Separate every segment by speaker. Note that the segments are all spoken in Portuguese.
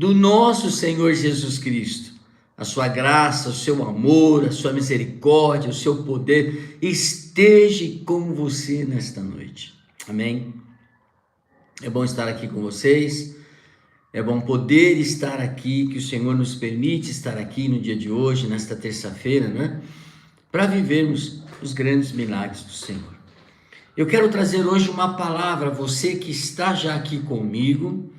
Speaker 1: do nosso Senhor Jesus Cristo, a sua graça, o seu amor, a sua misericórdia, o seu poder esteja com você nesta noite. Amém? É bom estar aqui com vocês, é bom poder estar aqui, que o Senhor nos permite estar aqui no dia de hoje, nesta terça-feira, né? Para vivermos os grandes milagres do Senhor. Eu quero trazer hoje uma palavra a você que está já aqui comigo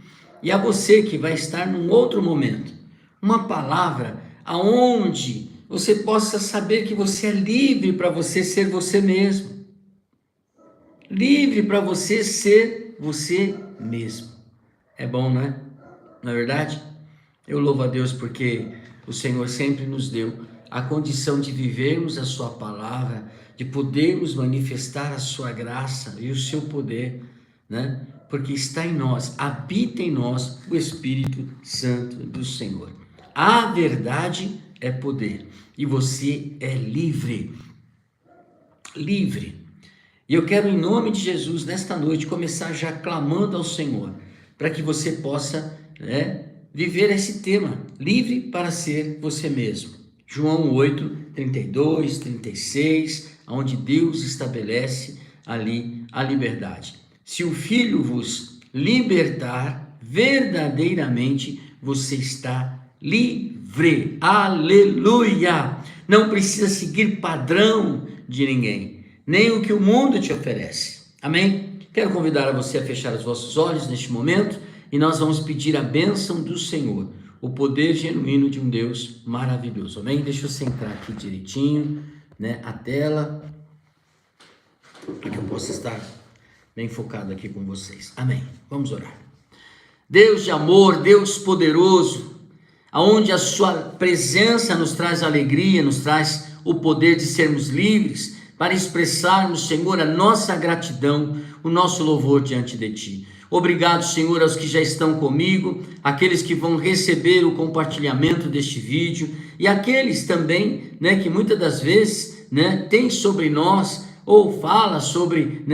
Speaker 1: e a você que vai estar num outro momento. Uma palavra aonde você possa saber que você é livre para você ser você mesmo. Livre para você ser você mesmo. É bom, não é? Não é verdade? Eu louvo a Deus porque o Senhor sempre nos deu a condição de vivermos a sua palavra, de podermos manifestar a sua graça e o seu poder, né? Porque está em nós, habita em nós o Espírito Santo do Senhor. A verdade é poder e você é livre. Livre. E eu quero, em nome de Jesus, nesta noite, começar já clamando ao Senhor, para que você possa, viver esse tema, livre para ser você mesmo. João 8, 32, 36, onde Deus estabelece ali a liberdade. Se o Filho vos libertar, verdadeiramente você está livre. Aleluia! Não precisa seguir padrão de ninguém, nem o que o mundo te oferece. Amém? Quero convidar a você a fechar os vossos olhos neste momento e nós vamos pedir a bênção do Senhor, o poder genuíno de um Deus maravilhoso. Amém? Deixa eu centrar aqui direitinho, a tela, para que eu possa estar bem focado aqui com vocês. Amém? Vamos orar. Deus de amor, Deus poderoso, aonde a sua presença nos traz alegria, nos traz o poder de sermos livres, para expressarmos, Senhor, a nossa gratidão, o nosso louvor diante de Ti. Obrigado, Senhor, aos que já estão comigo, aqueles que vão receber o compartilhamento deste vídeo e aqueles também, que muitas das vezes, tem sobre nós ou fala sobre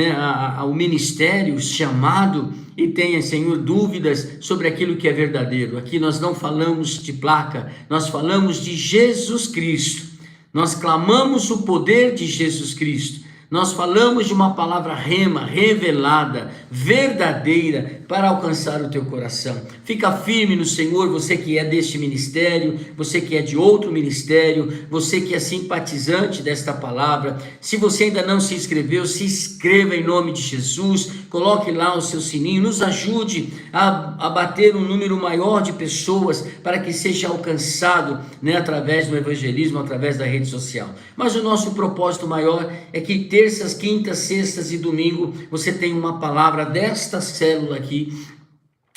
Speaker 1: o ministério, o chamado e tenha, Senhor, dúvidas sobre aquilo que é verdadeiro. Aqui nós não falamos de placa, nós falamos de Jesus Cristo. Nós clamamos o poder de Jesus Cristo. Nós falamos de uma palavra rema, revelada, verdadeira, para alcançar o teu coração. Fica firme no Senhor, você que é deste ministério, você que é de outro ministério, você que é simpatizante desta palavra. Se você ainda não se inscreveu, se inscreva em nome de Jesus, coloque lá o seu sininho, nos ajude a bater um número maior de pessoas para que seja alcançado, através do evangelismo, através da rede social. Mas o nosso propósito maior é que terças, quintas, sextas e domingo você tem uma palavra desta célula aqui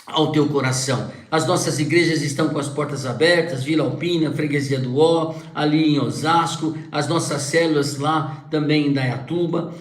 Speaker 1: ao teu coração. As nossas igrejas estão com as portas abertas, Vila Alpina, Freguesia do Ó, ali em Osasco, as nossas células lá também em Indaiatuba,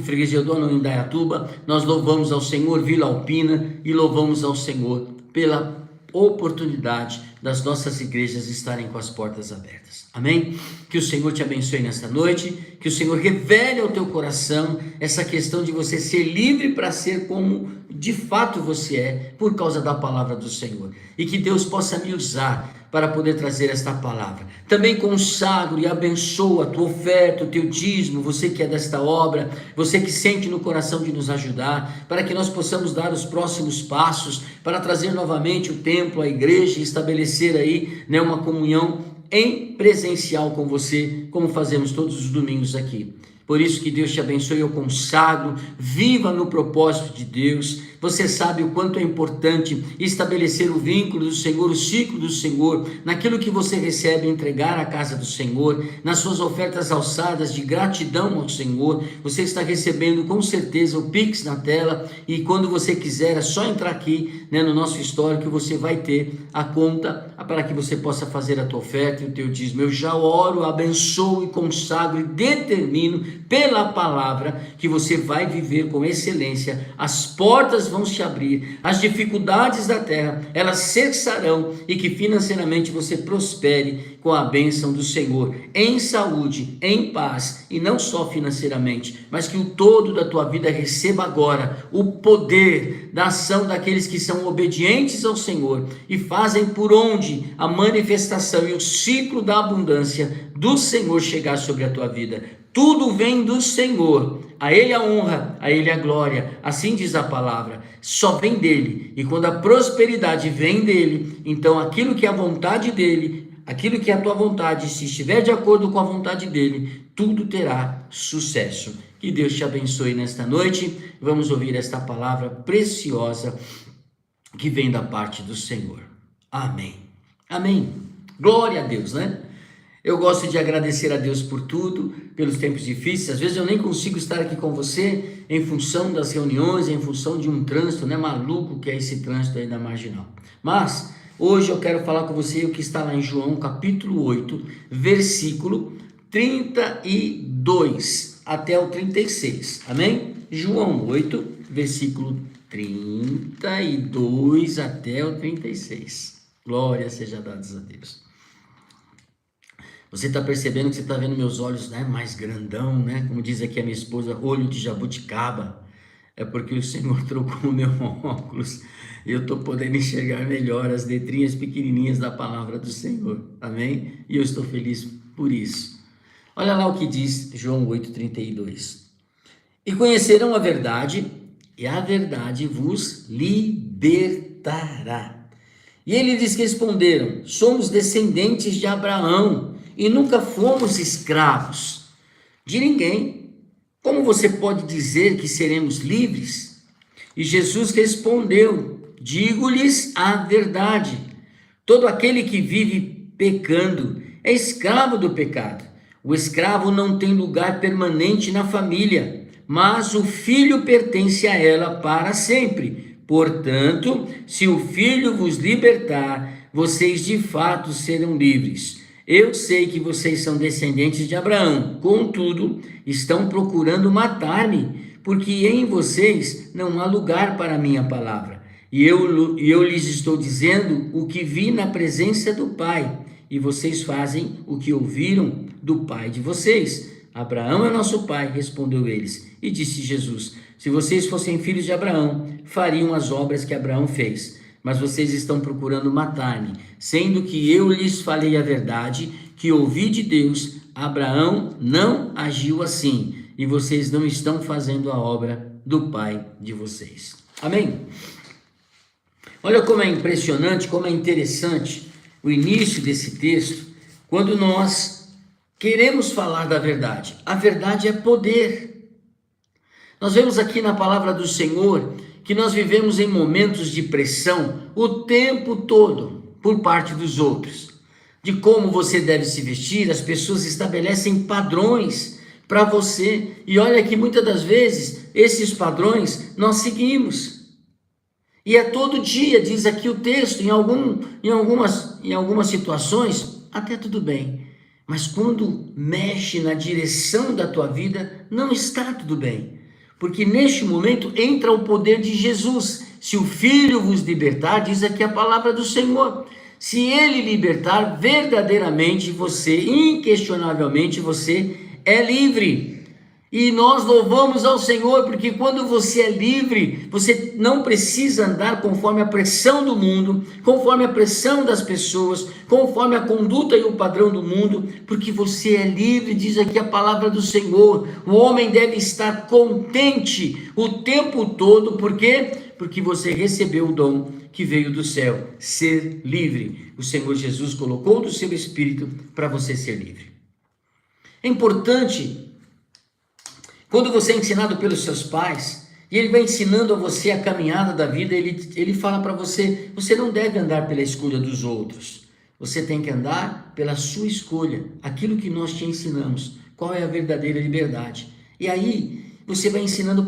Speaker 1: Freguesia do Ó, não, em Indaiatuba, nós louvamos ao Senhor, Vila Alpina, e louvamos ao Senhor pela oportunidade das nossas igrejas estarem com as portas abertas. Amém? Que o Senhor te abençoe nesta noite, que o Senhor revele ao teu coração essa questão de você ser livre para ser como de fato você é, por causa da palavra do Senhor. E que Deus possa me usar para poder trazer esta palavra. Também consagro e abençoo a tua oferta, o teu dízimo, você que é desta obra, você que sente no coração de nos ajudar, para que nós possamos dar os próximos passos, para trazer novamente o templo, a igreja, e estabelecer aí uma comunhão em presencial com você, como fazemos todos os domingos aqui. Por isso que Deus te abençoe, eu consagro, viva no propósito de Deus. Você sabe o quanto é importante estabelecer o vínculo do Senhor, o ciclo do Senhor, naquilo que você recebe, entregar à casa do Senhor, nas suas ofertas alçadas de gratidão ao Senhor. Você está recebendo com certeza o Pix na tela e quando você quiser é só entrar aqui no nosso histórico que você vai ter a conta para que você possa fazer a tua oferta e o teu dízimo. Eu já oro, abençoo e consagro e determino pela palavra, que você vai viver com excelência, as portas vão se abrir, as dificuldades da terra, elas cessarão, e que financeiramente você prospere com a bênção do Senhor, em saúde, em paz, e não só financeiramente, mas que o todo da tua vida receba agora o poder da ação daqueles que são obedientes ao Senhor e fazem por onde a manifestação e o ciclo da abundância do Senhor chegar sobre a tua vida. Tudo vem do Senhor, a Ele a honra, a Ele a glória, assim diz a palavra, só vem dEle, e quando a prosperidade vem dEle, então aquilo que é a vontade dEle, aquilo que é a tua vontade, se estiver de acordo com a vontade dEle, tudo terá sucesso. Que Deus te abençoe nesta noite, vamos ouvir esta palavra preciosa que vem da parte do Senhor. Amém, amém, glória a Deus, né? Eu gosto de agradecer a Deus por tudo, pelos tempos difíceis. Às vezes eu nem consigo estar aqui com você em função das reuniões, em função de um trânsito, né, maluco que é esse trânsito aí da Marginal. Mas hoje eu quero falar com você o que está lá em João capítulo 8, versículo 32 até o 36. Amém? João 8, versículo 32 até o 36. Glória seja dada a Deus. Você está percebendo que você está vendo meus olhos, né, mais grandão, né? Como diz aqui a minha esposa, olho de jabuticaba. É porque o Senhor trocou o meu óculos e eu estou podendo enxergar melhor as letrinhas pequenininhas da palavra do Senhor. Amém? E eu estou feliz por isso. Olha lá o que diz João 8,32. E conhecerão a verdade, e a verdade vos libertará. E eles responderam: somos descendentes de Abraão e nunca fomos escravos de ninguém. Como você pode dizer que seremos livres? E Jesus respondeu: digo-lhes a verdade. Todo aquele que vive pecando é escravo do pecado. O escravo não tem lugar permanente na família, mas o filho pertence a ela para sempre. Portanto, se o filho vos libertar, vocês de fato serão livres. Eu sei que vocês são descendentes de Abraão, contudo, estão procurando matar-me, porque em vocês não há lugar para a minha palavra. E eu lhes estou dizendo o que vi na presença do Pai, e vocês fazem o que ouviram do pai de vocês. Abraão é nosso pai, respondeu eles. E disse Jesus: se vocês fossem filhos de Abraão, fariam as obras que Abraão fez. Mas vocês estão procurando matar-me, sendo que eu lhes falei a verdade, que ouvi de Deus. Abraão não agiu assim, e vocês não estão fazendo a obra do pai de vocês. Amém? Olha como é impressionante, como é interessante o início desse texto, quando nós queremos falar da verdade. A verdade é poder. Nós vemos aqui na palavra do Senhor que nós vivemos em momentos de pressão o tempo todo por parte dos outros. De como você deve se vestir, as pessoas estabelecem padrões para você. E olha que muitas das vezes esses padrões nós seguimos. E é todo dia, diz aqui o texto, em algumas situações, até tudo bem. Mas quando mexe na direção da tua vida, não está tudo bem. Porque neste momento entra o poder de Jesus. Se o Filho vos libertar, diz aqui a palavra do Senhor. Se Ele libertar, verdadeiramente você, inquestionavelmente, você é livre. E nós louvamos ao Senhor, porque quando você é livre, você não precisa andar conforme a pressão do mundo, conforme a pressão das pessoas, conforme a conduta e o padrão do mundo, porque você é livre, diz aqui a palavra do Senhor. O homem deve estar contente o tempo todo, por quê? Porque você recebeu o dom que veio do céu, ser livre. O Senhor Jesus colocou do seu Espírito para você ser livre. É importante, quando você é ensinado pelos seus pais, e ele vai ensinando a você a caminhada da vida, ele fala para você, você não deve andar pela escolha dos outros, você tem que andar pela sua escolha, aquilo que nós te ensinamos, qual é a verdadeira liberdade. E aí, você vai ensinando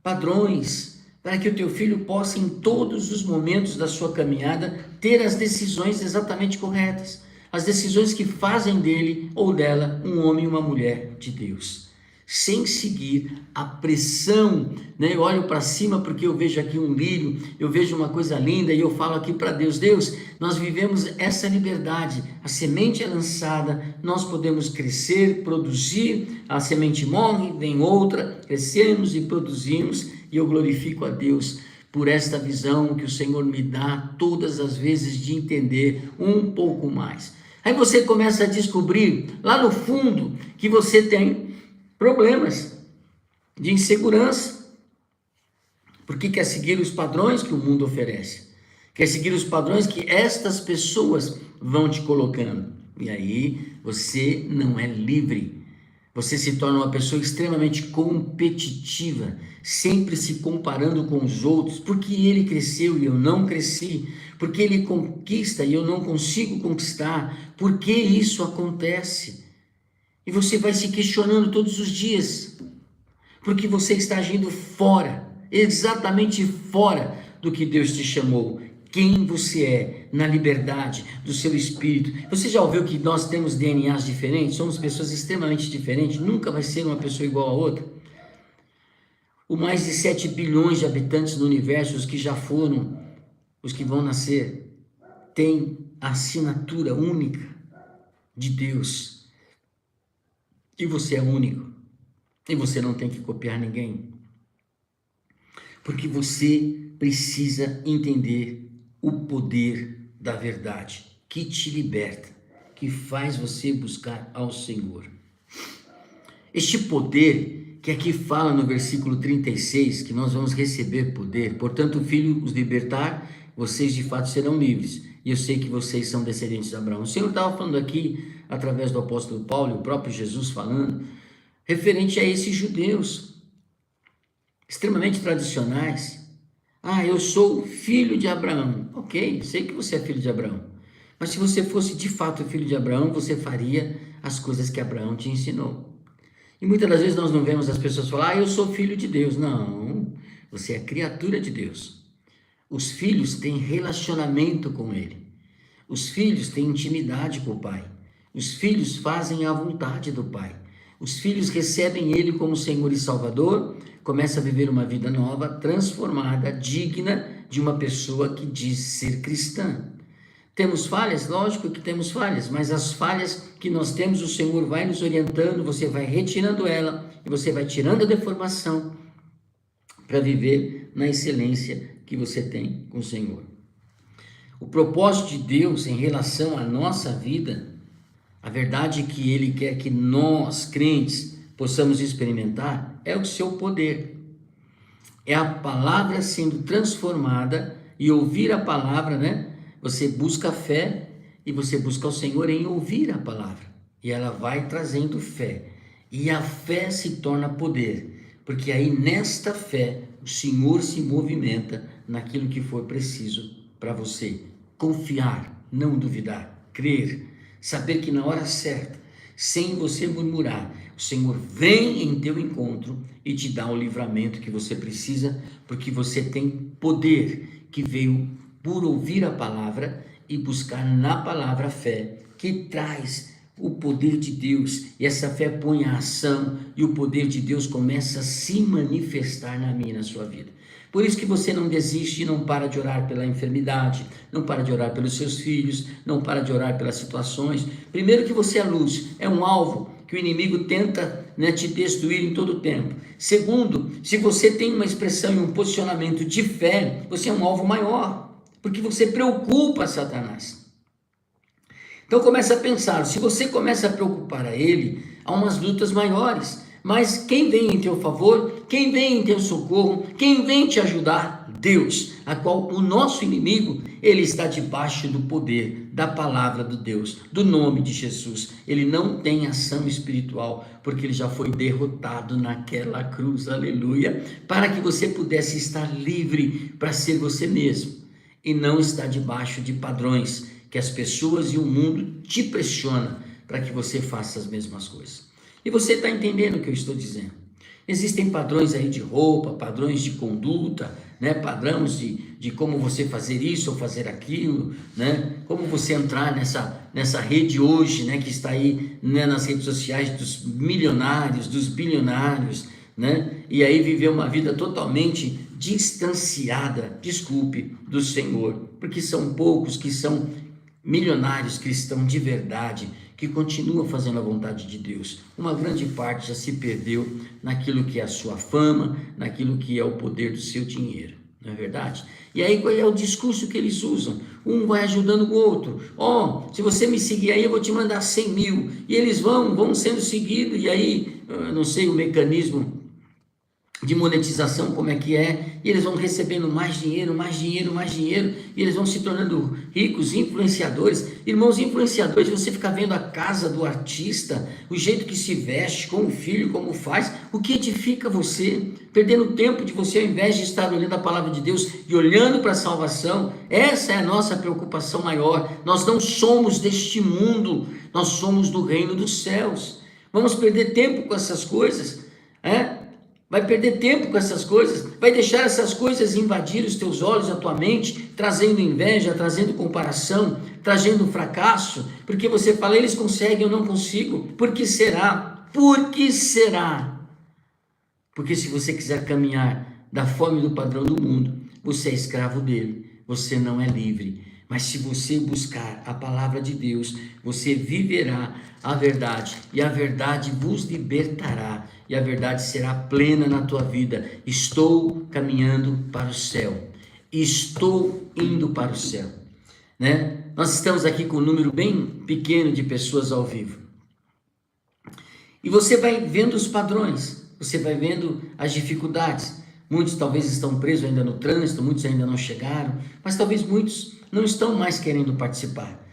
Speaker 1: padrões, para que o teu filho possa, em todos os momentos da sua caminhada, ter as decisões exatamente corretas, as decisões que fazem dele ou dela um homem e uma mulher de Deus. sem seguir a pressão, né? Eu olho para cima porque eu vejo aqui um lírio, eu vejo uma coisa linda e eu falo aqui para Deus, Deus, nós vivemos essa liberdade, a semente é lançada, nós podemos crescer, produzir, a semente morre, vem outra, crescemos e produzimos, e eu glorifico a Deus por esta visão que o Senhor me dá todas as vezes de entender um pouco mais. Aí você começa a descobrir lá no fundo que você tem problemas de insegurança, porque quer seguir os padrões que o mundo oferece, quer seguir os padrões que estas pessoas vão te colocando, e aí você não é livre, você se torna uma pessoa extremamente competitiva, sempre se comparando com os outros, porque ele cresceu e eu não cresci, porque ele conquista e eu não consigo conquistar, por que isso acontece? E você vai se questionando todos os dias, porque você está agindo fora, exatamente fora do que Deus te chamou, quem você é, na liberdade do seu espírito. Você já ouviu que nós temos DNAs diferentes, somos pessoas extremamente diferentes, nunca vai ser uma pessoa igual a outra. O mais de 7 bilhões de habitantes no universo, os que já foram, os que vão nascer, têm a assinatura única de Deus. E você é único. E você não tem que copiar ninguém. Porque você precisa entender o poder da verdade, que te liberta, que faz você buscar ao Senhor. Este poder que aqui fala no versículo 36, que nós vamos receber poder, portanto o Filho os libertar, vocês de fato serão livres, e eu sei que vocês são descendentes de Abraão. O Senhor estava falando aqui, através do apóstolo Paulo, e o próprio Jesus falando, referente a esses judeus, extremamente tradicionais. Eu sou filho de Abraão. Ok, sei que você é filho de Abraão, mas se você fosse de fato filho de Abraão, você faria as coisas que Abraão te ensinou. E muitas das vezes nós não vemos as pessoas falar, eu sou filho de Deus. Não, você é criatura de Deus. Os filhos têm relacionamento com Ele. Os filhos têm intimidade com o Pai. Os filhos fazem a vontade do Pai. Os filhos recebem Ele como Senhor e Salvador, começam a viver uma vida nova, transformada, digna de uma pessoa que diz ser cristã. Temos falhas? Lógico que temos falhas, mas as falhas que nós temos, o Senhor vai nos orientando, você vai retirando ela, e você vai tirando a deformação para viver na excelência que você tem com o Senhor. O propósito de Deus em relação à nossa vida, a verdade que Ele quer que nós, crentes, possamos experimentar, é o seu poder. É a palavra sendo transformada, e ouvir a palavra, né? Você busca a fé e você busca o Senhor em ouvir a palavra. E ela vai trazendo fé. E a fé se torna poder. Porque aí nesta fé o Senhor se movimenta naquilo que for preciso para você. Confiar, não duvidar, crer, saber que na hora certa, sem você murmurar, o Senhor vem em teu encontro e te dá o livramento que você precisa, porque você tem poder que veio por ouvir a palavra e buscar na palavra a fé, que traz o poder de Deus, e essa fé põe a ação, e o poder de Deus começa a se manifestar na minha e na sua vida. Por isso que você não desiste e não para de orar pela enfermidade, não para de orar pelos seus filhos, não para de orar pelas situações. Primeiro que você é luz, é um alvo que o inimigo tenta, te destruir em todo o tempo. Segundo, se você tem uma expressão e um posicionamento de fé, você é um alvo maior, porque você preocupa Satanás. Então começa a pensar, se você começa a preocupar a ele, há umas lutas maiores, mas quem vem em teu favor, quem vem em teu socorro, quem vem te ajudar? Deus, a qual o nosso inimigo, ele está debaixo do poder da palavra do Deus, do nome de Jesus. Ele não tem ação espiritual, porque ele já foi derrotado naquela cruz, aleluia, para que você pudesse estar livre para ser você mesmo, e não estar debaixo de padrões que as pessoas e o mundo te pressionam para que você faça as mesmas coisas. E você está entendendo o que eu estou dizendo? Existem padrões aí de roupa, padrões de conduta, né? Padrões de como você fazer isso ou fazer aquilo, né? Como você entrar nessa rede hoje, né? Que está aí, né? Nas redes sociais dos milionários, dos bilionários, né? E aí viver uma vida totalmente distanciada, desculpe, do Senhor, porque são poucos que são milionários cristãos de verdade, que continuam fazendo a vontade de Deus. Uma grande parte já se perdeu naquilo que é a sua fama, naquilo que é o poder do seu dinheiro, não é verdade? E aí qual é o discurso que eles usam? Um vai ajudando o outro. Se você me seguir aí, eu vou te mandar 100 mil. E eles vão sendo seguidos, e aí, eu não sei o mecanismo de monetização, como é que é, e eles vão recebendo mais dinheiro, e eles vão se tornando ricos, influenciadores. Irmãos, influenciadores, você fica vendo a casa do artista, o jeito que se veste, com o filho, como faz, o que edifica você, perdendo tempo de você, ao invés de estar olhando a palavra de Deus e olhando para a salvação. Essa é a nossa preocupação maior. Nós não somos deste mundo, nós somos do reino dos céus. Vamos perder tempo com essas coisas, Vai perder tempo com essas coisas, vai deixar essas coisas invadir os teus olhos, a tua mente, trazendo inveja, trazendo comparação, trazendo fracasso, porque você fala, eles conseguem, eu não consigo. Por que será? Por que será? Porque se você quiser caminhar da forma e do padrão do mundo, você é escravo dele, você não é livre. Mas se você buscar a palavra de Deus, você viverá a verdade, e a verdade vos libertará, e a verdade será plena na tua vida. Estou caminhando para o céu, estou indo para o céu, né? Nós estamos aqui com um número bem pequeno de pessoas ao vivo, e você vai vendo os padrões, você vai vendo as dificuldades. Muitos talvez estão presos ainda no trânsito, muitos ainda não chegaram, mas talvez muitos não estão mais querendo participar.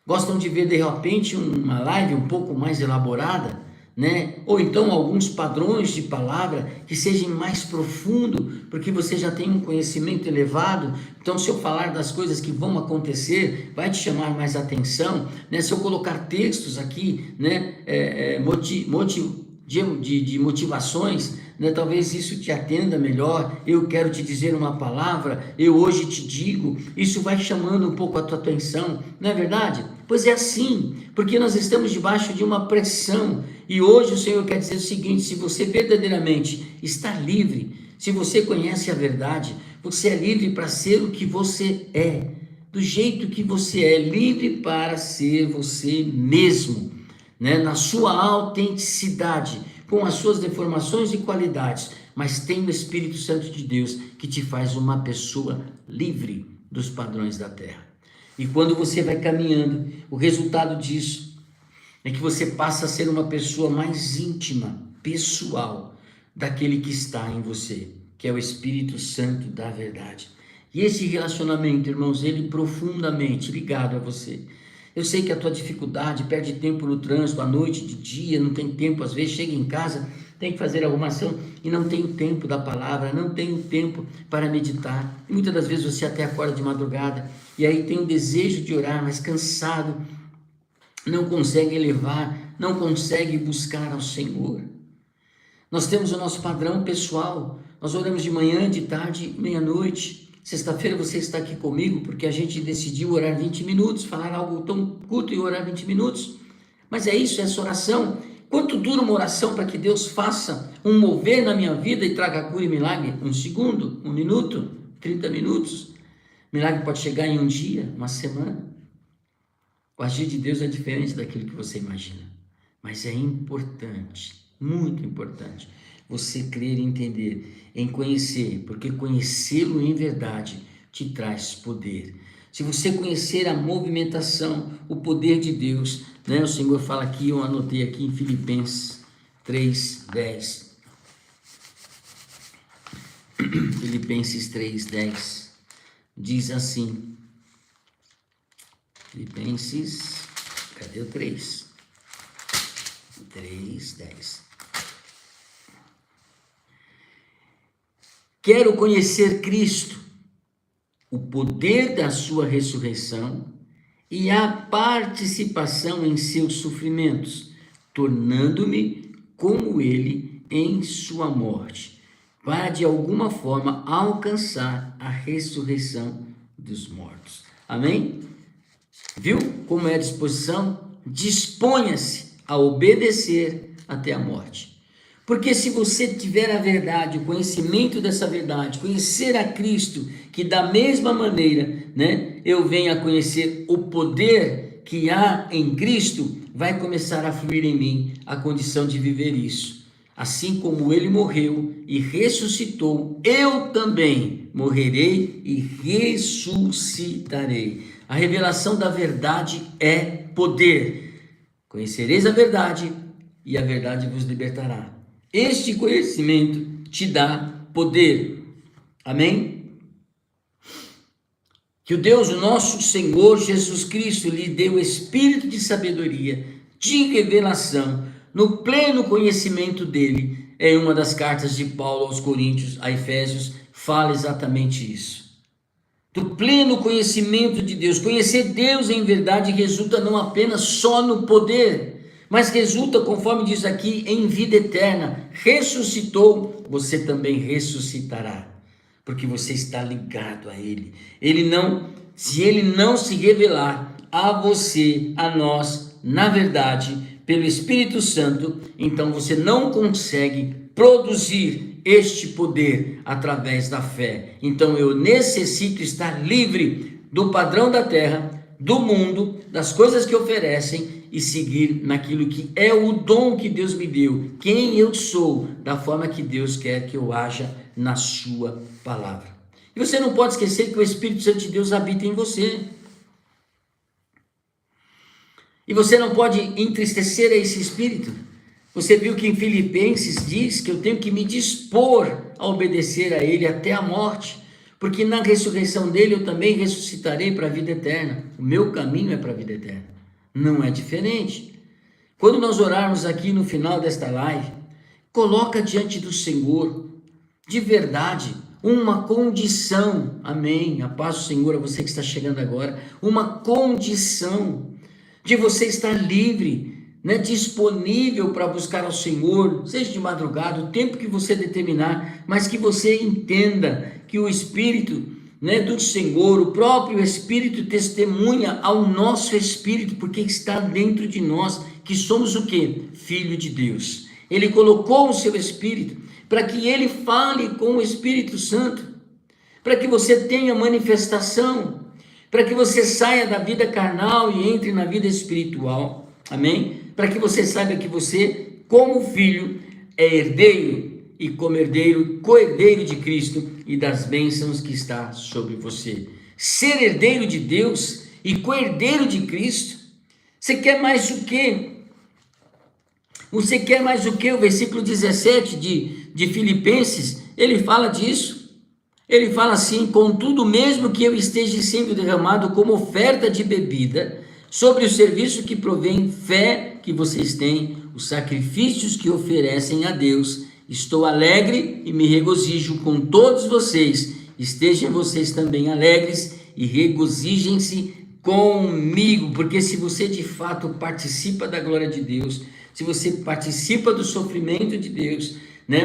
Speaker 1: Gostam de ver de repente uma live um pouco mais elaborada, né? Ou então alguns padrões de palavra que sejam mais profundo, porque você já tem um conhecimento elevado. Então, se eu falar das coisas que vão acontecer, vai te chamar mais atenção, né? Se eu colocar textos aqui, né? De motivações, né? Talvez isso te atenda melhor. Eu quero te dizer uma palavra, eu hoje te digo, isso vai chamando um pouco a tua atenção, não é verdade? Pois é assim, porque nós estamos debaixo de uma pressão, e hoje o Senhor quer dizer o seguinte: se você verdadeiramente está livre, se você conhece a verdade, você é livre para ser o que você é, do jeito que você é, livre para ser você mesmo, né? Na sua autenticidade, com as suas deformações e qualidades, mas tem o Espírito Santo de Deus que te faz uma pessoa livre dos padrões da terra. E quando você vai caminhando, o resultado disso é que você passa a ser uma pessoa mais íntima, pessoal, daquele que está em você, que é o Espírito Santo da verdade. E esse relacionamento, irmãos, ele é profundamente ligado a você. Eu sei que a tua dificuldade, perde tempo no trânsito, à noite, de dia, não tem tempo, às vezes chega em casa, tem que fazer arrumação e não tem o tempo da palavra, não tem o tempo para meditar. E muitas das vezes você até acorda de madrugada e aí tem o desejo de orar, mas cansado, não consegue elevar, não consegue buscar ao Senhor. Nós temos o nosso padrão pessoal, nós oramos de manhã, de tarde, meia-noite. Sexta-feira você está aqui comigo porque a gente decidiu orar 20 minutos, falar algo tão curto e orar 20 minutos. Mas é isso, é essa oração. Quanto dura uma oração para que Deus faça um mover na minha vida e traga cura e milagre? 1 segundo, 1 minuto, 30 minutos. Milagre pode chegar em um dia, uma semana. O agir de Deus é diferente daquilo que você imagina. Mas é importante, muito importante, você crer e entender, em conhecer, porque conhecê-lo em verdade te traz poder. Se você conhecer a movimentação, o poder de Deus, né? O Senhor fala aqui, eu anotei aqui em Filipenses 3:10. Filipenses 3:10 diz assim. Filipenses, cadê o 3? 3:10. Quero conhecer Cristo, o poder da sua ressurreição e a participação em seus sofrimentos, tornando-me como ele em sua morte, para de alguma forma alcançar a ressurreição dos mortos. Amém? Viu como é a disposição? Disponha-se a obedecer até a morte. Porque se você tiver a verdade, o conhecimento dessa verdade, conhecer a Cristo, que da mesma maneira, eu venho a conhecer o poder que há em Cristo, vai começar a fluir em mim a condição de viver isso. Assim como ele morreu e ressuscitou, eu também morrerei e ressuscitarei. A revelação da verdade é poder. Conhecereis a verdade e a verdade vos libertará. Este conhecimento te dá poder. Amém? Que o Deus, o nosso Senhor Jesus Cristo, lhe dê o espírito de sabedoria, de revelação, no pleno conhecimento dele. Em uma das cartas de Paulo aos Coríntios, a Efésios, fala exatamente isso. Do pleno conhecimento de Deus. Conhecer Deus em verdade resulta não apenas só no poder, mas resulta, conforme diz aqui, em vida eterna. Ressuscitou, você também ressuscitará, porque você está ligado a Ele. Se Ele não se revelar a você, a nós, na verdade, pelo Espírito Santo, então você não consegue produzir este poder através da fé. Então eu necessito estar livre do padrão da terra, do mundo, das coisas que oferecem, e seguir naquilo que é o dom que Deus me deu, quem eu sou, da forma que Deus quer que eu haja na sua palavra. E você não pode esquecer que o Espírito Santo de Deus habita em você. E você não pode entristecer a esse Espírito. Você viu que em Filipenses diz que eu tenho que me dispor a obedecer a Ele até a morte, porque na ressurreição dele eu também ressuscitarei para a vida eterna. O meu caminho é para a vida eterna. Não é diferente. Quando nós orarmos aqui no final desta live, coloca diante do Senhor, de verdade, uma condição. Amém. A paz do Senhor a você que está chegando agora. Uma condição de você estar livre, disponível para buscar ao Senhor, seja de madrugada, o tempo que você determinar, mas que você entenda que o Espírito do Senhor, o próprio Espírito testemunha ao nosso Espírito, porque está dentro de nós, que somos o quê? Filho de Deus. Ele colocou o seu Espírito para que ele fale com o Espírito Santo, para que você tenha manifestação, para que você saia da vida carnal e entre na vida espiritual. Amém? Para que você saiba que você, como filho, é herdeiro, e como herdeiro, co-herdeiro de Cristo e das bênçãos que está sobre você. Ser herdeiro de Deus e co-herdeiro de Cristo, você quer mais o quê? Você quer mais o quê? O versículo 17 de Filipenses, ele fala disso. Ele fala assim: contudo, mesmo que eu esteja sendo derramado como oferta de bebida, sobre o serviço que provém fé que vocês têm, os sacrifícios que oferecem a Deus, estou alegre e me regozijo com todos vocês. Estejam vocês também alegres e regozijem-se comigo, porque se você de fato participa da glória de Deus, se você participa do sofrimento de Deus,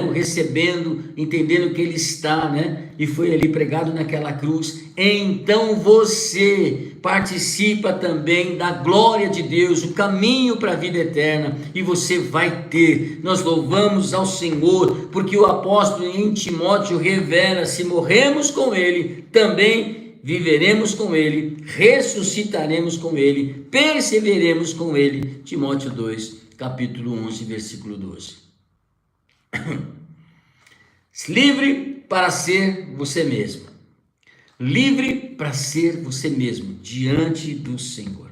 Speaker 1: o recebendo, entendendo que ele está, e foi ali pregado naquela cruz, então você participa também da glória de Deus, o caminho para a vida eterna, e você vai ter. Nós louvamos ao Senhor, porque o apóstolo em Timóteo revela: se morremos com ele, também viveremos com ele, ressuscitaremos com ele, perseveremos com ele. Timóteo 2, capítulo 11, versículo 12. Livre para ser você mesmo. Livre para ser você mesmo diante do Senhor.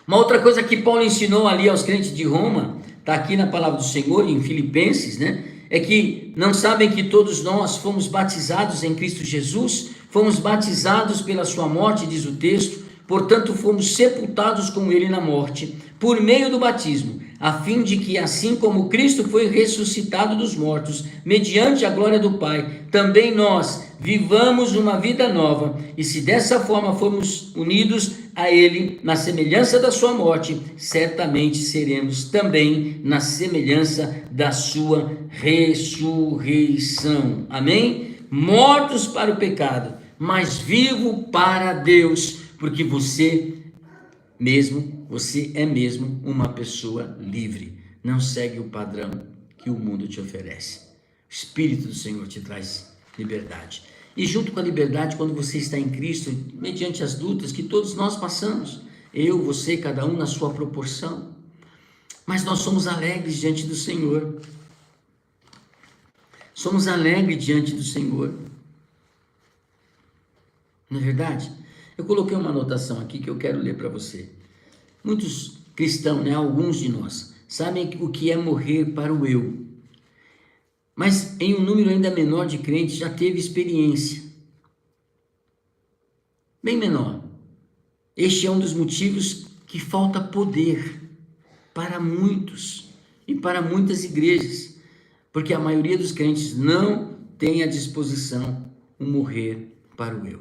Speaker 1: Uma outra coisa que Paulo ensinou ali aos crentes de Roma, está aqui na palavra do Senhor, em Filipenses, é que não sabem que todos nós fomos batizados em Cristo Jesus, fomos batizados pela sua morte, diz o texto, portanto fomos sepultados com ele na morte, por meio do batismo, a fim de que, assim como Cristo foi ressuscitado dos mortos, mediante a glória do Pai, também nós vivamos uma vida nova, e se dessa forma formos unidos a Ele na semelhança da sua morte, certamente seremos também na semelhança da sua ressurreição. Amém? Mortos para o pecado, mas vivo para Deus, porque você é mesmo uma pessoa livre. Não segue o padrão que o mundo te oferece. O Espírito do Senhor te traz liberdade. E junto com a liberdade, quando você está em Cristo, mediante as lutas que todos nós passamos, eu, você, cada um na sua proporção, mas nós somos alegres diante do Senhor. Somos alegres diante do Senhor. Não é verdade? Eu coloquei uma anotação aqui que eu quero ler para você. Muitos cristãos, alguns de nós, sabem o que é morrer para o eu. Mas em um número ainda menor de crentes já teve experiência. Bem menor. Este é um dos motivos que falta poder para muitos e para muitas igrejas. Porque a maioria dos crentes não tem à disposição o morrer para o eu.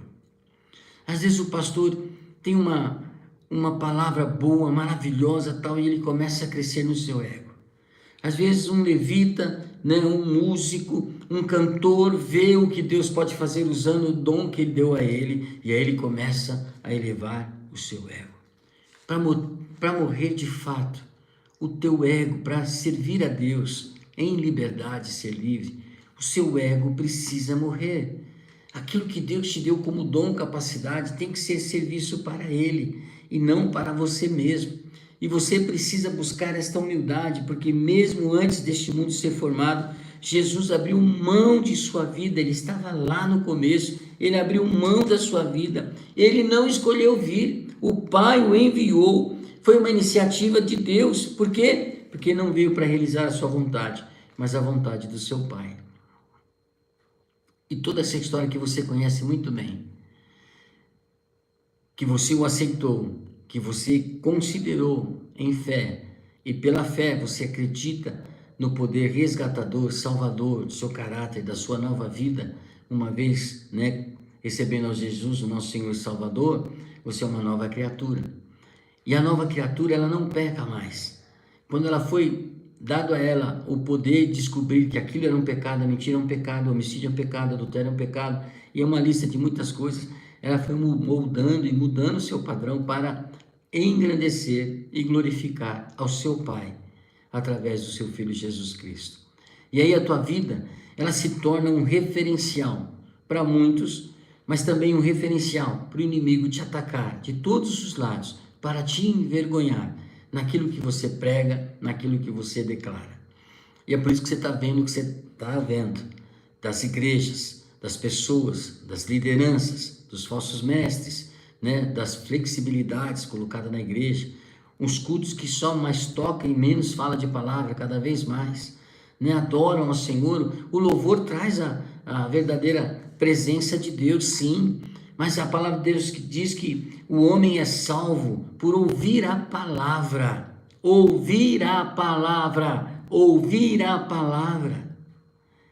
Speaker 1: Às vezes o pastor tem uma palavra boa, maravilhosa, tal, e ele começa a crescer no seu ego. Às vezes um levita, um músico, um cantor, vê o que Deus pode fazer usando o dom que ele deu a ele, e aí ele começa a elevar o seu ego. Para morrer de fato, o teu ego, para servir a Deus em liberdade, ser livre, o seu ego precisa morrer. Aquilo que Deus te deu como dom, capacidade, tem que ser serviço para Ele e não para você mesmo. E você precisa buscar esta humildade, porque mesmo antes deste mundo ser formado, Jesus abriu mão de sua vida. Ele estava lá no começo, ele abriu mão da sua vida, ele não escolheu vir, o Pai o enviou, foi uma iniciativa de Deus. Por quê? Porque não veio para realizar a sua vontade, mas a vontade do seu Pai. E toda essa história que você conhece muito bem, que você o aceitou, que você considerou em fé, e pela fé você acredita no poder resgatador, salvador do seu caráter, da sua nova vida, uma vez, recebendo a Jesus, o nosso Senhor e Salvador, você é uma nova criatura. E a nova criatura, ela não peca mais. Quando ela foi dado a ela o poder de descobrir que aquilo era um pecado, a mentira é um pecado, o homicídio é um pecado, o adultério é um pecado, e é uma lista de muitas coisas, ela foi moldando e mudando o seu padrão para engrandecer e glorificar ao seu Pai, através do seu Filho Jesus Cristo. E aí a tua vida, ela se torna um referencial para muitos, mas também um referencial para o inimigo te atacar de todos os lados, para te envergonhar naquilo que você prega, naquilo que você declara. E é por isso que você está vendo o que você está vendo, das igrejas, das pessoas, das lideranças, dos falsos mestres, das flexibilidades colocadas na igreja, uns cultos que só mais tocam e menos fala de palavra, cada vez mais, adoram ao Senhor. O louvor traz a verdadeira presença de Deus, sim, mas a palavra de Deus diz que o homem é salvo por ouvir a palavra, ouvir a palavra, ouvir a palavra.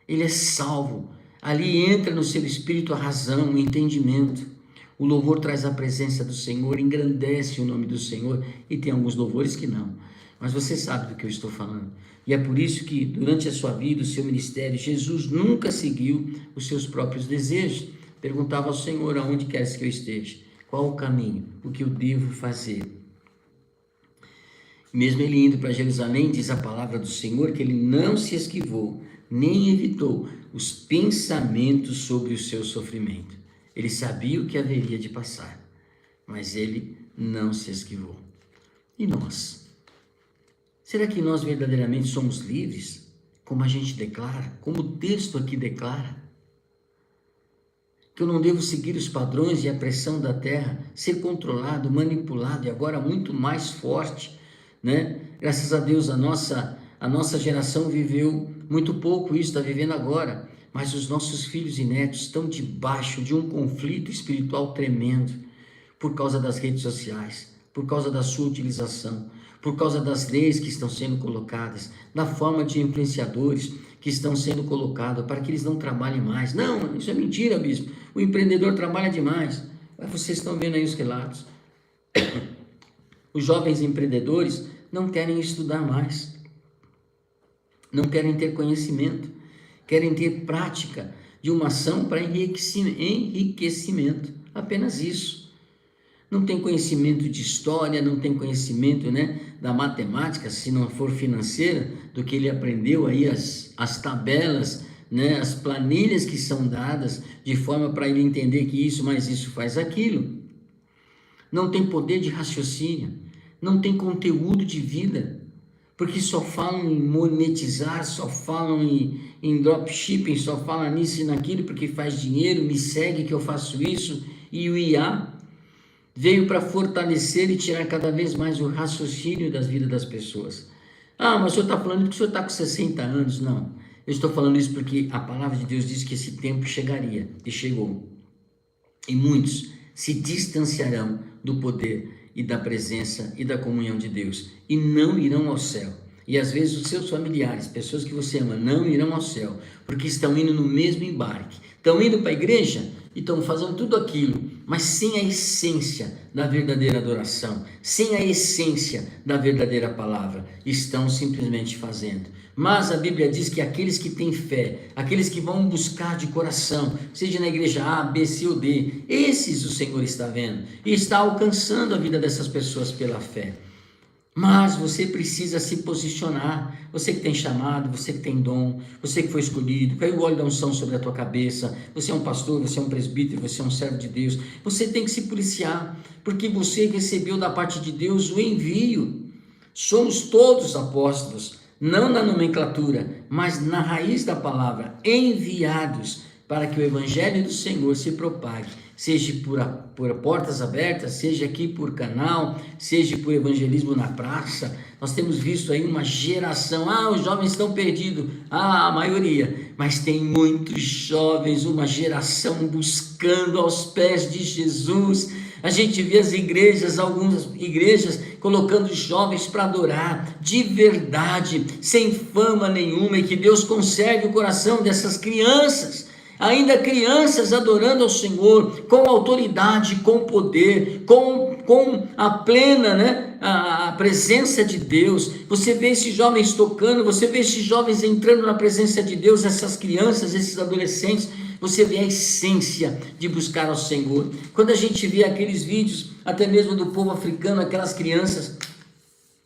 Speaker 1: Ele é salvo, ali entra no seu espírito a razão, o entendimento. O louvor traz a presença do Senhor, engrandece o nome do Senhor, e tem alguns louvores que não, mas você sabe do que eu estou falando. E é por isso que durante a sua vida, o seu ministério, Jesus nunca seguiu os seus próprios desejos. Perguntava ao Senhor: aonde queres que eu esteja? Qual o caminho? O que eu devo fazer? Mesmo ele indo para Jerusalém, diz a palavra do Senhor que ele não se esquivou, nem evitou os pensamentos sobre o seu sofrimento. Ele sabia o que haveria de passar, mas ele não se esquivou. E nós? Será que nós verdadeiramente somos livres, como a gente declara, como o texto aqui declara? Que eu não devo seguir os padrões e a pressão da terra, ser controlado, manipulado, e agora muito mais forte, Graças a Deus a nossa geração viveu muito pouco isso, está vivendo agora, mas os nossos filhos e netos estão debaixo de um conflito espiritual tremendo por causa das redes sociais. por causa da sua utilização, por causa das leis que estão sendo colocadas, da forma de influenciadores que estão sendo colocados, para que eles não trabalhem mais. Não, isso é mentira, bispo. O empreendedor trabalha demais. Mas vocês estão vendo aí os relatos. Os jovens empreendedores não querem estudar mais, não querem ter conhecimento, querem ter prática de uma ação para enriquecimento, apenas isso. Não tem conhecimento de história, não tem conhecimento, da matemática, se não for financeira, do que ele aprendeu aí, as tabelas, as planilhas que são dadas, de forma para ele entender que isso mais isso faz aquilo. Não tem poder de raciocínio, não tem conteúdo de vida, porque só falam em monetizar, só falam em dropshipping, só falam nisso e naquilo, porque faz dinheiro, me segue que eu faço isso. E o IA veio para fortalecer e tirar cada vez mais o raciocínio das vidas das pessoas. Ah, mas o senhor está falando que o senhor está com 60 anos. Não, eu estou falando isso porque a palavra de Deus diz que esse tempo chegaria, e chegou. E muitos se distanciarão do poder e da presença e da comunhão de Deus, e não irão ao céu. E às vezes os seus familiares, pessoas que você ama, não irão ao céu, porque estão indo no mesmo embarque, estão indo para a igreja e estão fazendo tudo aquilo, mas sem a essência da verdadeira adoração, sem a essência da verdadeira palavra, estão simplesmente fazendo. Mas a Bíblia diz que aqueles que têm fé, aqueles que vão buscar de coração, seja na igreja A, B, C ou D, esses o Senhor está vendo e está alcançando a vida dessas pessoas pela fé. Mas você precisa se posicionar, você que tem chamado, você que tem dom, você que foi escolhido, caiu o óleo da unção sobre a tua cabeça, você é um pastor, você é um presbítero, você é um servo de Deus, você tem que se policiar, porque você recebeu da parte de Deus o envio. Somos todos apóstolos, não na nomenclatura, mas na raiz da palavra, enviados para que o evangelho do Senhor se propague, seja por portas abertas, seja aqui por canal, seja por evangelismo na praça. Nós temos visto aí uma geração, os jovens estão perdidos, a maioria, mas tem muitos jovens, uma geração buscando aos pés de Jesus. A gente vê as igrejas, algumas igrejas colocando jovens para adorar de verdade, sem fama nenhuma, e que Deus conserve o coração dessas crianças, ainda crianças adorando ao Senhor, com autoridade, com poder, com a plena, a presença de Deus. Você vê esses jovens tocando, você vê esses jovens entrando na presença de Deus, essas crianças, esses adolescentes, você vê a essência de buscar ao Senhor. Quando a gente vê aqueles vídeos, até mesmo do povo africano, aquelas crianças,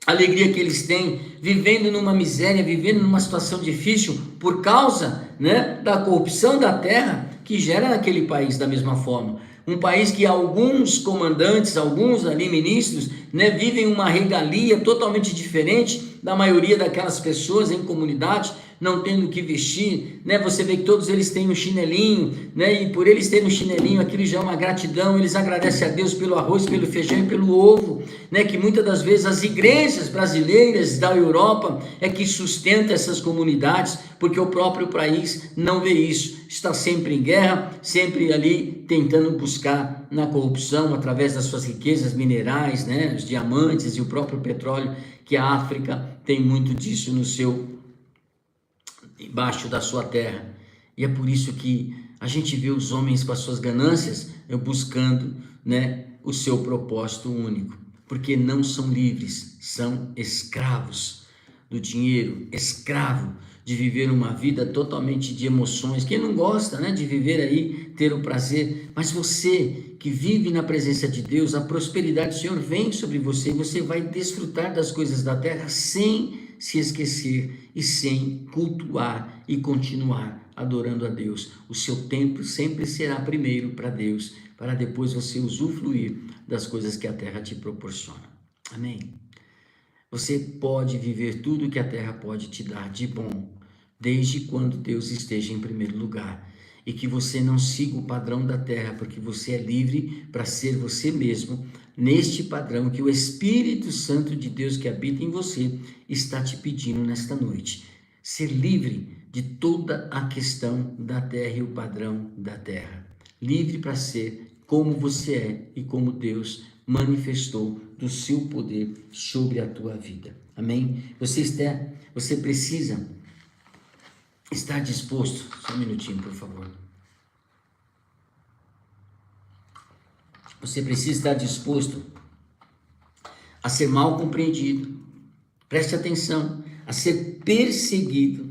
Speaker 1: a alegria que eles têm, vivendo numa miséria, vivendo numa situação difícil, por causa, da corrupção da terra que gera naquele país da mesma forma. Um país que alguns comandantes, alguns ali ministros, vivem uma regalia totalmente diferente da maioria daquelas pessoas em comunidade, não tendo o que vestir, você vê que todos eles têm um chinelinho, e por eles terem um chinelinho, aquilo já é uma gratidão. Eles agradecem a Deus pelo arroz, pelo feijão e pelo ovo, que muitas das vezes as igrejas brasileiras da Europa é que sustentam essas comunidades, porque o próprio país não vê isso, está sempre em guerra, sempre ali tentando buscar na corrupção, através das suas riquezas minerais, os diamantes e o próprio petróleo, que a África tem muito disso embaixo da sua terra. E é por isso que a gente vê os homens com as suas ganâncias buscando, o seu propósito único, porque não são livres, são escravos do dinheiro, escravo de viver uma vida totalmente de emoções. Quem não gosta, de viver aí, ter o prazer, mas você que vive na presença de Deus, a prosperidade do Senhor vem sobre você, e você vai desfrutar das coisas da terra sem se esquecer e sem cultuar e continuar adorando a Deus. O seu tempo sempre será primeiro para Deus, para depois você usufruir das coisas que a terra te proporciona. Amém? Você pode viver tudo que a terra pode te dar de bom, desde quando Deus esteja em primeiro lugar, e que você não siga o padrão da terra, porque você é livre para ser você mesmo, neste padrão que o Espírito Santo de Deus que habita em você está te pedindo nesta noite. Ser livre de toda a questão da terra e o padrão da terra. Livre para ser como você é e como Deus manifestou do seu poder sobre a tua vida. Amém? Você precisa estar disposto, só um minutinho, por favor. Você precisa estar disposto a ser mal compreendido. Preste atenção, a ser perseguido.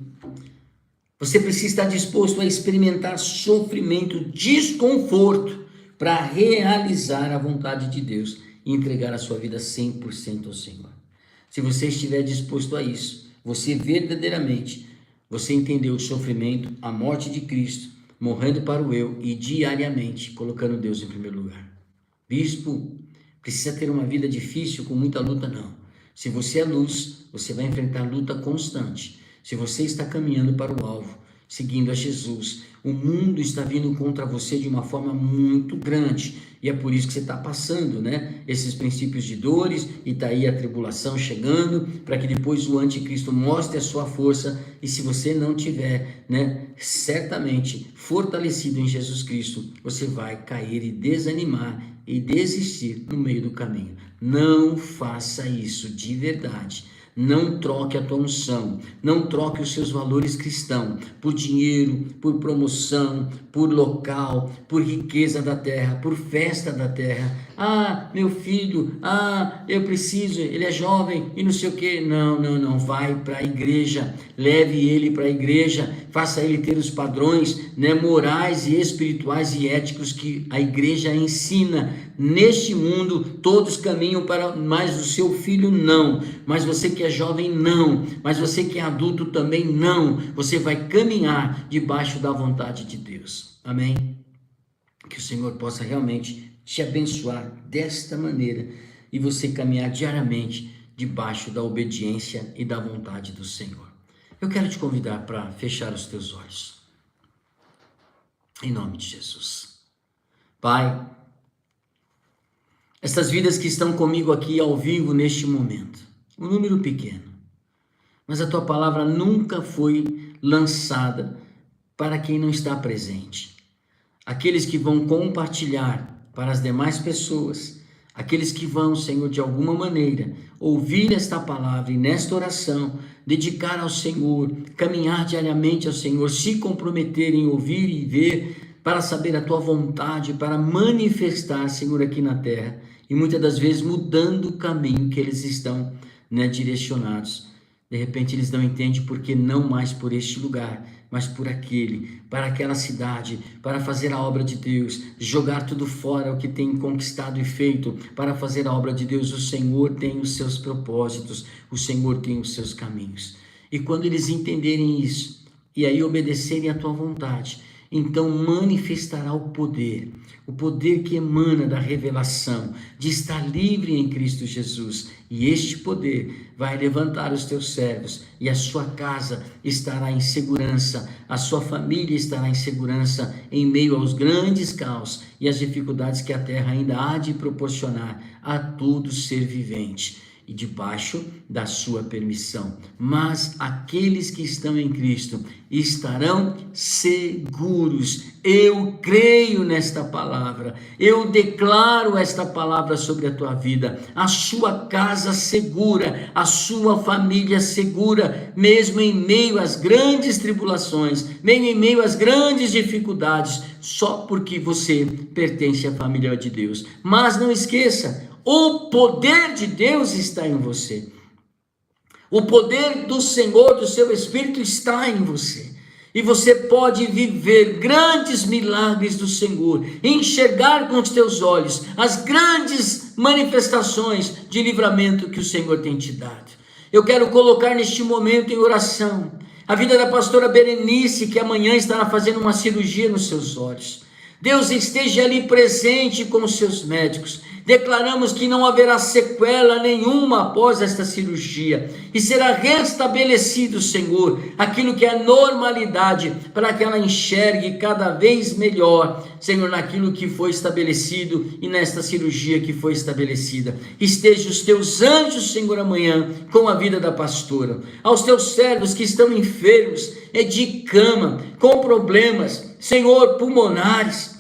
Speaker 1: Você precisa estar disposto a experimentar sofrimento, desconforto, para realizar a vontade de Deus e entregar a sua vida 100% ao Senhor. Se você estiver disposto a isso, você verdadeiramente, você entendeu o sofrimento, a morte de Cristo, morrendo para o eu e diariamente colocando Deus em primeiro lugar. Bispo, precisa ter uma vida difícil com muita luta? Não. Se você é luz, você vai enfrentar luta constante. Se você está caminhando para o alvo, seguindo a Jesus, o mundo está vindo contra você de uma forma muito grande. E é por isso que você está passando, né? Esses princípios de dores, e está aí a tribulação chegando, para que depois o anticristo mostre a sua força. E se você não tiver, né, certamente fortalecido em Jesus Cristo, você vai cair e desanimar e desistir no meio do caminho. Não faça isso de verdade. Não troque a tua unção, não troque os seus valores cristãos por dinheiro, por promoção, por local, por riqueza da terra, por festa da terra. Ah, meu filho, eu preciso, ele é jovem e não sei o que. Não, vai para a igreja, leve ele para a igreja, faça ele ter os padrões, né, morais e espirituais e éticos que a igreja ensina. Neste mundo todos caminham para, mas o seu filho não, mas você que é jovem não, mas você que é adulto também não, você vai caminhar debaixo da vontade de Deus. Amém? Que o Senhor possa realmente te abençoar desta maneira e você caminhar diariamente debaixo da obediência e da vontade do Senhor. Eu quero te convidar para fechar os teus olhos. Em nome de Jesus. Pai, estas vidas que estão comigo aqui ao vivo neste momento, um número pequeno, mas a tua palavra nunca foi lançada para quem não está presente. Aqueles que vão compartilhar para as demais pessoas, aqueles que vão, Senhor, de alguma maneira, ouvir esta palavra e nesta oração, dedicar ao Senhor, caminhar diariamente ao Senhor, se comprometer em ouvir e ver, para saber a tua vontade, para manifestar, Senhor, aqui na terra, e muitas das vezes mudando o caminho que eles estão, né, direcionados. De repente eles não entendem porque não mais por este lugar, mas por aquele, para aquela cidade, para fazer a obra de Deus, jogar tudo fora o que tem conquistado e feito, para fazer a obra de Deus. O Senhor tem os seus propósitos, o Senhor tem os seus caminhos. E quando eles entenderem isso, e aí obedecerem à tua vontade, então manifestará o poder que emana da revelação, de estar livre em Cristo Jesus. E este poder vai levantar os teus servos, e a sua casa estará em segurança, a sua família estará em segurança, em meio aos grandes caos e às dificuldades que a terra ainda há de proporcionar a todo ser vivente, e debaixo da sua permissão. Mas aqueles que estão em Cristo estarão seguros. Eu creio nesta palavra, eu declaro esta palavra sobre a tua vida, a sua casa segura, a sua família segura, mesmo em meio às grandes tribulações, mesmo em meio às grandes dificuldades, só porque você pertence à família de Deus. Mas não esqueça, o poder de Deus está em você. O poder do Senhor, do seu Espírito está em você. E você pode viver grandes milagres do Senhor, enxergar com os teus olhos as grandes manifestações de livramento que o Senhor tem te dado. Eu quero colocar neste momento em oração a vida da pastora Berenice, que amanhã estará fazendo uma cirurgia nos seus olhos. Deus esteja ali presente com os seus médicos. Declaramos que não haverá sequela nenhuma após esta cirurgia, e será restabelecido, Senhor, aquilo que é normalidade, para que ela enxergue cada vez melhor, Senhor, naquilo que foi estabelecido e nesta cirurgia que foi estabelecida. Esteja os teus anjos, Senhor, amanhã com a vida da pastora, aos teus servos que estão enfermos, de cama, com problemas, Senhor, pulmonares.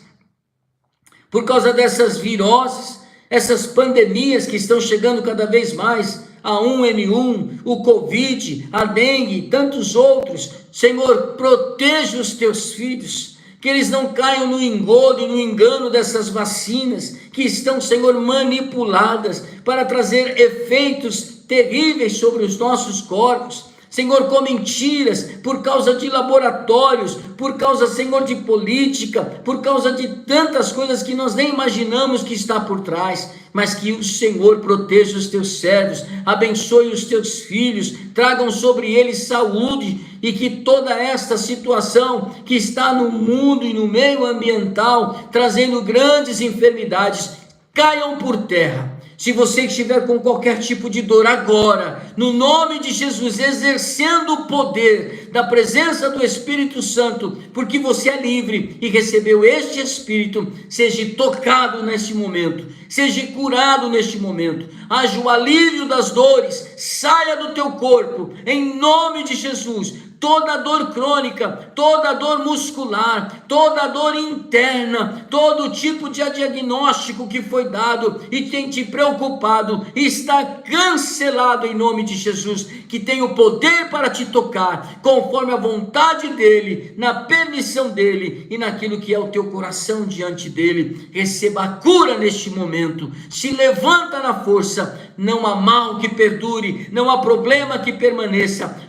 Speaker 1: por causa dessas viroses, essas pandemias que estão chegando cada vez mais, a H1N1, o Covid, a dengue e tantos outros. Senhor, proteja os teus filhos, que eles não caiam no engodo e no engano dessas vacinas, que estão, Senhor, manipuladas para trazer efeitos terríveis sobre os nossos corpos. Senhor, com mentiras, por causa de laboratórios, por causa, Senhor, de política, por causa de tantas coisas que nós nem imaginamos que está por trás, mas que o Senhor proteja os teus servos, abençoe os teus filhos, tragam sobre eles saúde, e que toda esta situação que está no mundo e no meio ambiental, trazendo grandes enfermidades, caiam por terra. Se você estiver com qualquer tipo de dor agora, no nome de Jesus, exercendo o poder da presença do Espírito Santo, porque você é livre e recebeu este Espírito, seja tocado neste momento, seja curado neste momento, haja o alívio das dores, saia do teu corpo, em nome de Jesus. Toda dor crônica, toda dor muscular, toda dor interna, todo tipo de diagnóstico que foi dado e tem te preocupado, está cancelado em nome de Jesus, que tem o poder para te tocar, conforme a vontade dele, na permissão dele e naquilo que é o teu coração diante dele. Receba a cura neste momento, se levanta na força, não há mal que perdure, não há problema que permaneça,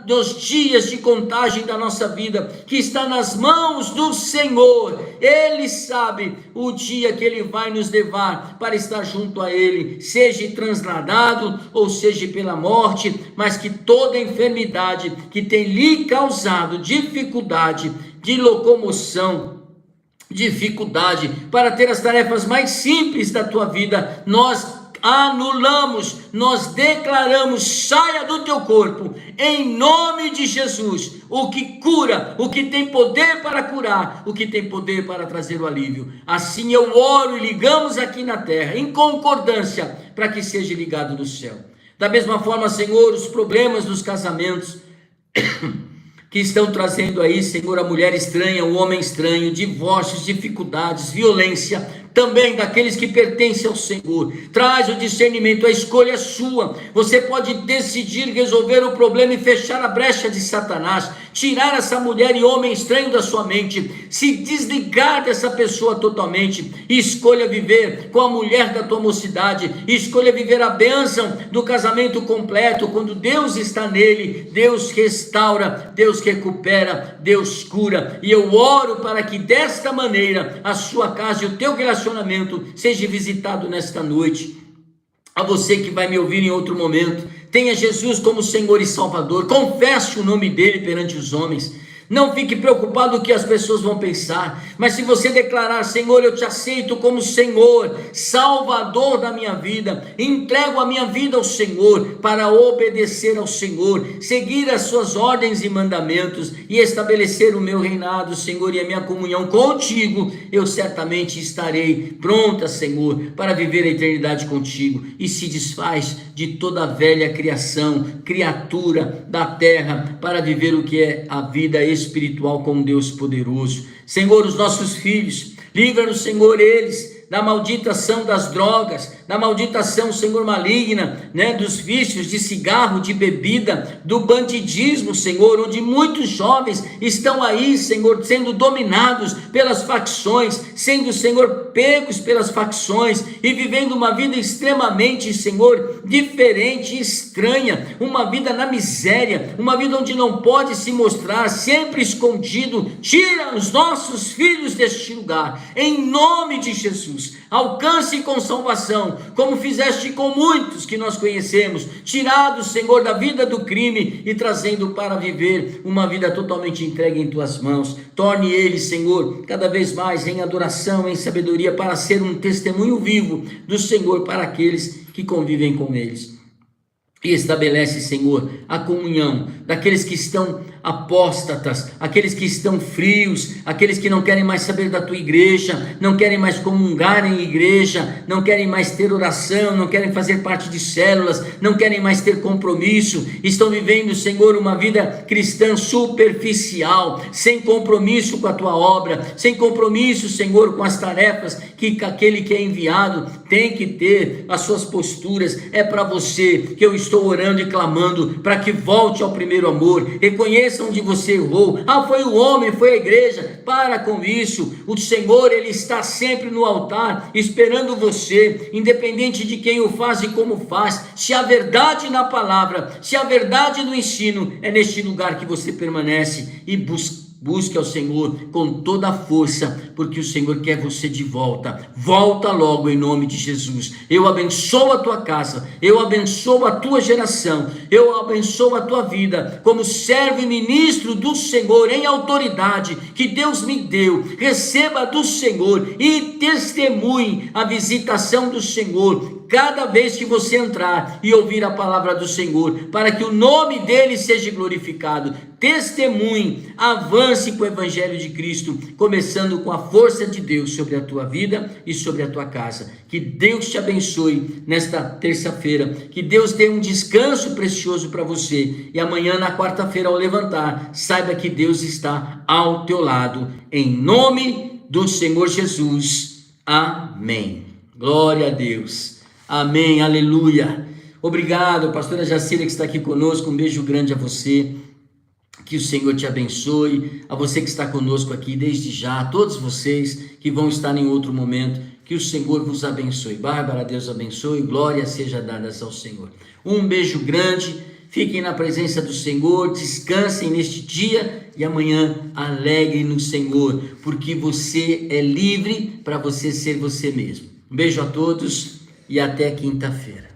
Speaker 1: nos dias de contagem da nossa vida, que está nas mãos do Senhor. Ele sabe o dia que Ele vai nos levar para estar junto a Ele, seja transladado ou seja pela morte, mas que toda enfermidade que tem lhe causado dificuldade de locomoção, dificuldade para ter as tarefas mais simples da tua vida, nós anulamos, nós declaramos, saia do teu corpo, em nome de Jesus, o que cura, o que tem poder para curar, o que tem poder para trazer o alívio. Assim eu oro e ligamos aqui na terra, em concordância, para que seja ligado no céu. Da mesma forma, Senhor, os problemas dos casamentos, que estão trazendo aí, Senhor, a mulher estranha, o homem estranho, divórcios, dificuldades, violência, também daqueles que pertencem ao Senhor. Traz o discernimento, a escolha é sua. Você pode decidir resolver o problema e fechar a brecha de Satanás, tirar essa mulher e homem estranho da sua mente, se desligar dessa pessoa totalmente, e escolha viver com a mulher da tua mocidade, escolha viver a bênção do casamento completo. Quando Deus está nele, Deus restaura, Deus recupera, Deus cura. E eu oro para que desta maneira a sua casa e o teu relacionamento seja visitado nesta noite. A você que vai me ouvir em outro momento, tenha Jesus como Senhor e Salvador, confesse o nome dele perante os homens. Não fique preocupado o que as pessoas vão pensar, mas se você declarar: Senhor, eu te aceito como Senhor, Salvador da minha vida, entrego a minha vida ao Senhor, para obedecer ao Senhor, seguir as suas ordens e mandamentos, e estabelecer o meu reinado, Senhor, e a minha comunhão contigo, eu certamente estarei pronta, Senhor, para viver a eternidade contigo. E se desfaz de toda a velha criação, criatura da terra, para viver o que é a vida espiritual com Deus poderoso. Senhor, os nossos filhos, livra-nos, Senhor, eles da malditação das drogas, da malditação, Senhor, maligna, dos vícios de cigarro, de bebida, do bandidismo, Senhor, onde muitos jovens estão aí, Senhor, sendo dominados pelas facções, sendo, Senhor, pegos pelas facções e vivendo uma vida extremamente, Senhor, diferente, estranha, uma vida na miséria, uma vida onde não pode se mostrar, sempre escondido. Tira os nossos filhos deste lugar, em nome de Jesus. Alcance com salvação, como fizeste com muitos que nós conhecemos, tirados, Senhor, da vida do crime e trazendo para viver uma vida totalmente entregue em tuas mãos. Torne eles, Senhor, cada vez mais em adoração, em sabedoria, para ser um testemunho vivo do Senhor para aqueles que convivem com eles. E estabelece, Senhor, a comunhão daqueles que estão apóstatas, aqueles que estão frios, aqueles que não querem mais saber da tua igreja, não querem mais comungar em igreja, não querem mais ter oração, não querem fazer parte de células, não querem mais ter compromisso, estão vivendo, Senhor, uma vida cristã superficial, sem compromisso com a tua obra, sem compromisso, Senhor, com as tarefas que aquele que é enviado tem que ter, as suas posturas. É para você que eu estou orando e clamando, para que volte ao primeiro amor, reconheça onde você errou. Foi o homem, foi a igreja. Para com isso. O Senhor, Ele está sempre no altar, esperando você, independente de quem o faz e como faz. Se há verdade na palavra, se há verdade no ensino, é neste lugar que você permanece e busque ao Senhor com toda a força, porque o Senhor quer você de volta. Volta logo em nome de Jesus. Eu abençoo a tua casa, eu abençoo a tua geração, eu abençoo a tua vida como servo e ministro do Senhor em autoridade que Deus me deu. Receba do Senhor e testemunhe a visitação do Senhor cada vez que você entrar e ouvir a palavra do Senhor, para que o nome dele seja glorificado. Testemunhe, avance com o evangelho de Cristo, começando com a força de Deus sobre a tua vida e sobre a tua casa. Que Deus te abençoe nesta terça-feira, que Deus dê um descanso precioso para você, e amanhã, na quarta-feira, ao levantar, saiba que Deus está ao teu lado, em nome do Senhor Jesus. Amém. Glória a Deus. Amém, aleluia. Obrigado, pastora Jacira, que está aqui conosco. Um beijo grande a você. Que o Senhor te abençoe. A você que está conosco aqui desde já, a todos vocês que vão estar em outro momento, que o Senhor vos abençoe. Bárbara, Deus abençoe. Glória seja dadas ao Senhor. Um beijo grande. Fiquem na presença do Senhor. Descansem neste dia e amanhã alegrem no Senhor, porque você é livre para você ser você mesmo. Um beijo a todos e até quinta-feira.